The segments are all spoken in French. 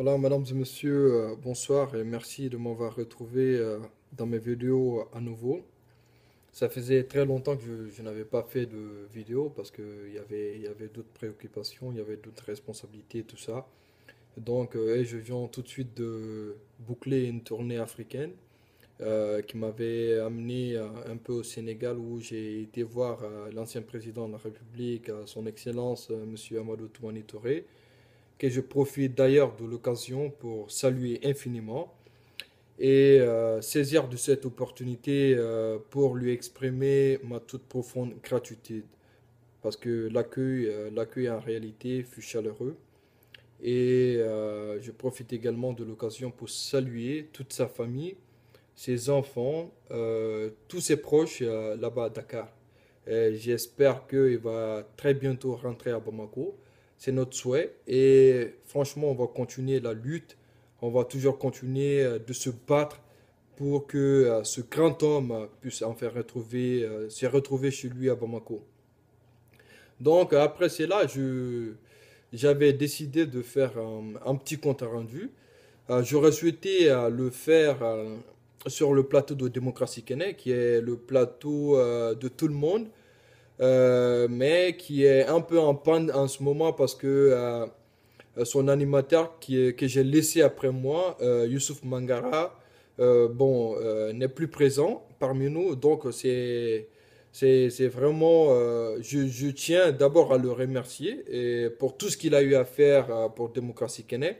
Voilà, mesdames et messieurs, bonsoir et merci de m'avoir retrouvé dans mes vidéos à nouveau. Ça faisait très longtemps que je n'avais pas fait de vidéo parce qu'il y avait d'autres préoccupations, il y avait d'autres responsabilités, tout ça. Donc, et je viens tout de suite de boucler une tournée africaine qui m'avait amené un peu au Sénégal où j'ai été voir l'ancien président de la République, son Excellence, Monsieur Amadou Toumani Touré, que je profite d'ailleurs de l'occasion pour saluer infiniment et saisir de cette opportunité pour lui exprimer ma toute profonde gratitude. Parce que l'accueil en réalité fut chaleureux. Et je profite également de l'occasion pour saluer toute sa famille, ses enfants, tous ses proches là-bas à Dakar. Et j'espère qu'il va très bientôt rentrer à Bamako. C'est notre souhait. Et franchement, on va continuer la lutte. On va toujours continuer de se battre pour que ce grand homme puisse enfin se retrouver chez lui à Bamako. Donc après cela, j'avais décidé de faire un petit compte rendu. J'aurais souhaité le faire sur le plateau de Démocratie Kenya, qui est le plateau de tout le monde, mais qui est un peu en panne en ce moment parce que son animateur que j'ai laissé après moi, Youssouf Mangara, n'est plus présent parmi nous. Donc c'est vraiment, je tiens d'abord à le remercier et pour tout ce qu'il a eu à faire pour Démocratie Kenya.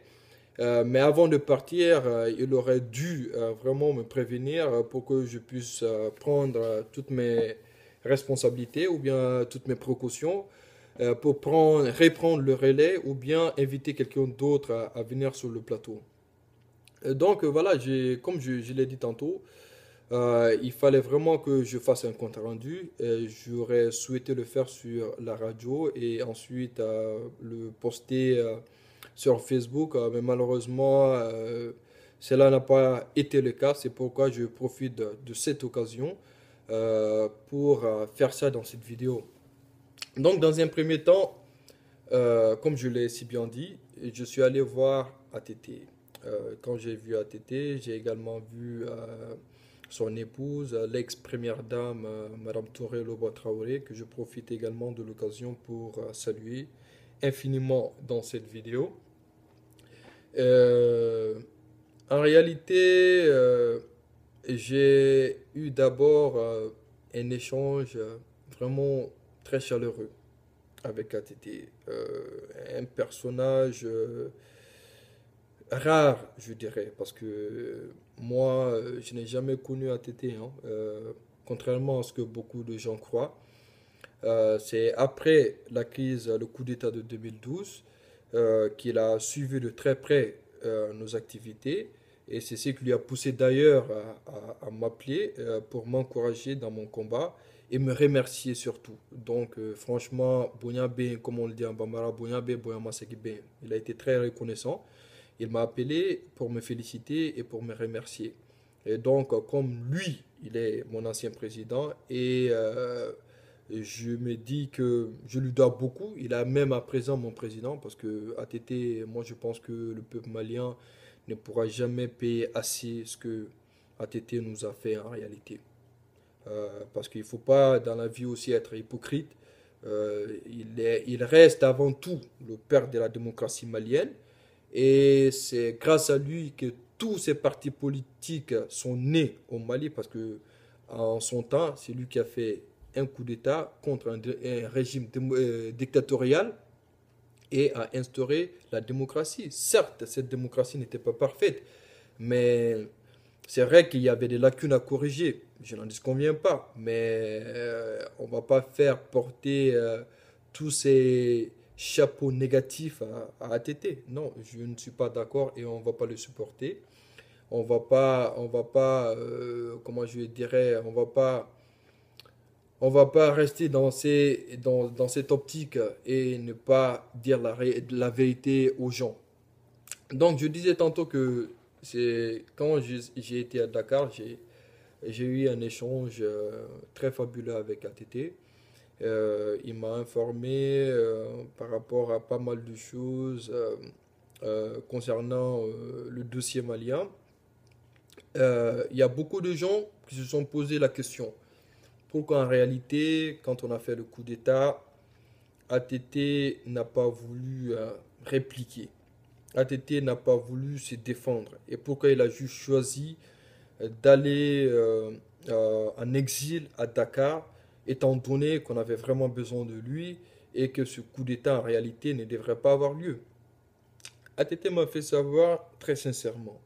Mais avant de partir, il aurait dû vraiment me prévenir pour que je puisse prendre toutes mes responsabilités ou bien toutes mes précautions pour reprendre le relais ou bien inviter quelqu'un d'autre à venir sur le plateau. Donc voilà, comme je l'ai dit tantôt, il fallait vraiment que je fasse un compte rendu. J'aurais souhaité le faire sur la radio et ensuite le poster sur Facebook, mais malheureusement, cela n'a pas été le cas. C'est pourquoi je profite de cette occasion pour faire ça dans cette vidéo. Donc, dans un premier temps, comme je l'ai si bien dit, je suis allé voir ATT. Quand j'ai vu ATT, j'ai également vu son épouse, l'ex-première dame, Madame Touré Lobo Traoré, que je profite également de l'occasion pour saluer infiniment dans cette vidéo. Euh, En réalité, j'ai eu d'abord un échange vraiment très chaleureux avec ATT. Un personnage rare, je dirais, parce que moi, je n'ai jamais connu ATT, hein, contrairement à ce que beaucoup de gens croient. C'est après la crise, le coup d'État de 2012, qu'il a suivi de très près nos activités. Et c'est ce qui lui a poussé d'ailleurs à m'appeler pour m'encourager dans mon combat et me remercier surtout. Donc franchement, Bonya Ben, comme on le dit en Bambara, Bonya Ben, Bonya Maseki Ben. Il a été très reconnaissant. Il m'a appelé pour me féliciter et pour me remercier. Et donc, comme lui, il est mon ancien président et je me dis que je lui dois beaucoup. Il a même à présent mon président parce que ATT, moi je pense que le peuple malien ne pourra jamais payer assez ce que ATT nous a fait en réalité. Parce qu'il ne faut pas dans la vie aussi être hypocrite. Il reste avant tout le père de la démocratie malienne et c'est grâce à lui que tous ces partis politiques sont nés au Mali parce que en son temps, c'est lui qui a fait un coup d'État contre un régime dictatorial et a instauré la démocratie. Certes, cette démocratie n'était pas parfaite, mais c'est vrai qu'il y avait des lacunes à corriger. Je n'en disconviens pas, mais on ne va pas faire porter tous ces chapeaux négatifs à ATT. Non, je ne suis pas d'accord et on ne va pas le supporter. Comment je dirais, on va pas rester dans cette optique et ne pas dire la vérité aux gens. Donc, je disais tantôt que c'est quand j'ai été à Dakar, j'ai eu un échange très fabuleux avec ATT. Il m'a informé par rapport à pas mal de choses. concernant le dossier malien, il y a beaucoup de gens qui se sont posé la question. Pourquoi en réalité, quand on a fait le coup d'État, ATT n'a pas voulu répliquer. ATT n'a pas voulu se défendre. Et pourquoi il a juste choisi d'aller en exil à Dakar, étant donné qu'on avait vraiment besoin de lui et que ce coup d'État en réalité ne devrait pas avoir lieu. ATT m'a fait savoir très sincèrement.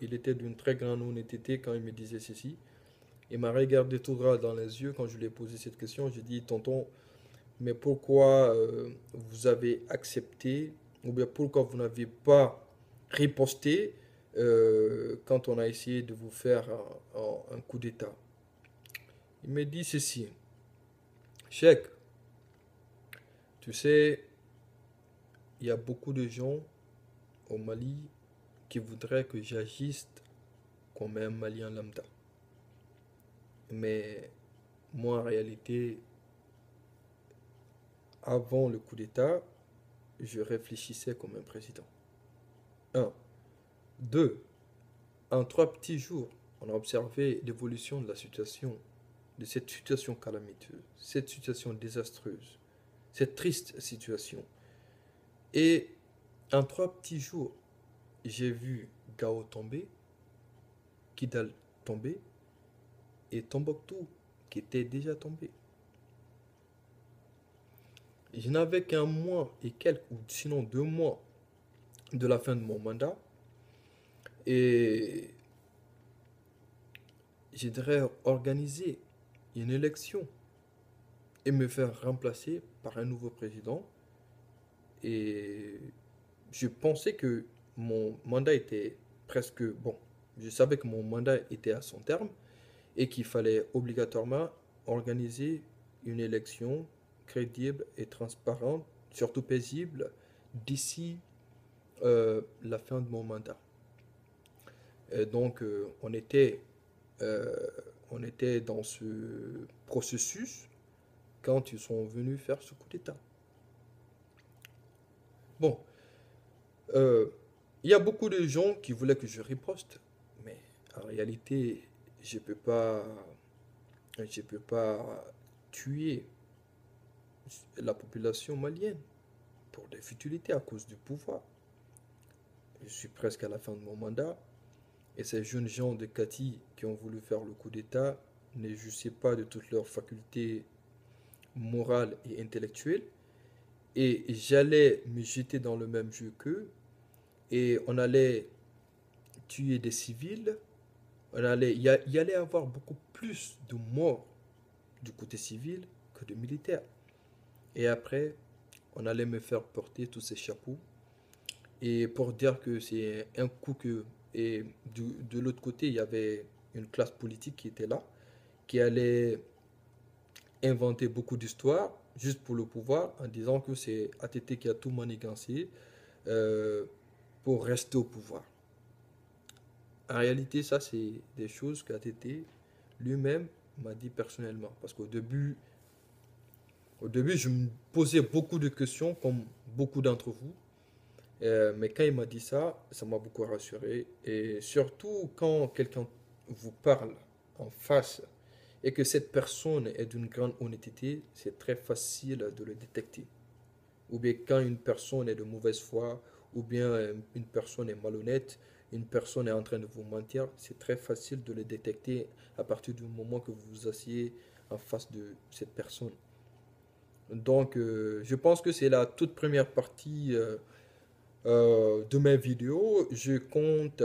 Il était d'une très grande honnêteté quand il me disait ceci. Il m'a regardé tout droit dans les yeux quand je lui ai posé cette question. J'ai dit, tonton, mais pourquoi vous avez accepté, ou bien pourquoi vous n'avez pas riposté quand on a essayé de vous faire un coup d'État? Il me dit ceci, Cheikh, tu sais, il y a beaucoup de gens au Mali qui voudraient que j'agisse comme un Malien lambda. Mais moi, en réalité, avant le coup d'État, je réfléchissais comme un président. Un. Deux. En 3 petits jours, on a observé l'évolution de la situation, de cette situation calamiteuse, cette situation désastreuse, cette triste situation. Et en 3 petits jours, j'ai vu Gao tomber, Kidal tomber et Tombouctou qui était déjà tombé. Je n'avais qu'un mois et quelques, ou sinon 2 mois de la fin de mon mandat et je devrais organiser une élection et me faire remplacer par un nouveau président. Et je pensais que mon mandat était presque bon. Je savais que mon mandat était à son terme et qu'il fallait obligatoirement organiser une élection crédible et transparente, surtout paisible, d'ici la fin de mon mandat. Et donc, euh, on était dans ce processus quand ils sont venus faire ce coup d'État. Bon, euh, il y a beaucoup de gens qui voulaient que je riposte, mais en réalité, je peux pas, je peux pas tuer la population malienne pour des futilités à cause du pouvoir. Je suis presque à la fin de mon mandat et ces jeunes gens de Kati qui ont voulu faire le coup d'État ne jouissaient pas de toutes leurs facultés morales et intellectuelles et j'allais me jeter dans le même jeu qu'eux et on allait tuer des civils, il y allait avoir beaucoup plus de morts du côté civil que de militaires. Et après, on allait me faire porter tous ces chapeaux. Et pour dire que c'est un coup que... Et de l'autre côté, il y avait une classe politique qui était là, qui allait inventer beaucoup d'histoires juste pour le pouvoir, en disant que c'est ATT qui a tout manigancé euh, pour rester au pouvoir. En réalité, ça, c'est des choses qu'ATT lui-même m'a dit personnellement. Parce qu'au début, je me posais beaucoup de questions, comme beaucoup d'entre vous. Mais quand il m'a dit ça, ça m'a beaucoup rassuré. Et surtout, quand quelqu'un vous parle en face et que cette personne est d'une grande honnêteté, c'est très facile de le détecter. Ou bien quand une personne est de mauvaise foi, ou bien une personne est malhonnête, une personne est en train de vous mentir, c'est très facile de le détecter à partir du moment que vous vous asseyez en face de cette personne. Donc, je pense que c'est la toute première partie de mes vidéos. Je compte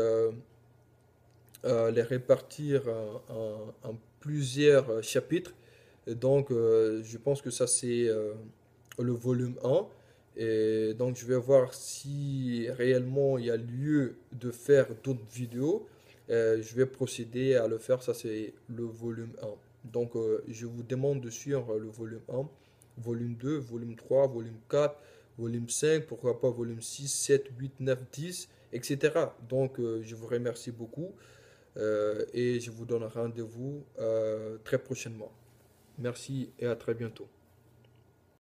les répartir en plusieurs chapitres. Et donc, je pense que ça, c'est le volume 1. Et donc, je vais voir si réellement il y a lieu de faire d'autres vidéos. Je vais procéder à le faire. Ça, c'est le volume 1. Donc, je vous demande de suivre le volume 1, volume 2, volume 3, volume 4, volume 5, pourquoi pas volume 6, 7, 8, 9, 10, etc. Donc, je vous remercie beaucoup et je vous donne rendez-vous très prochainement. Merci et à très bientôt.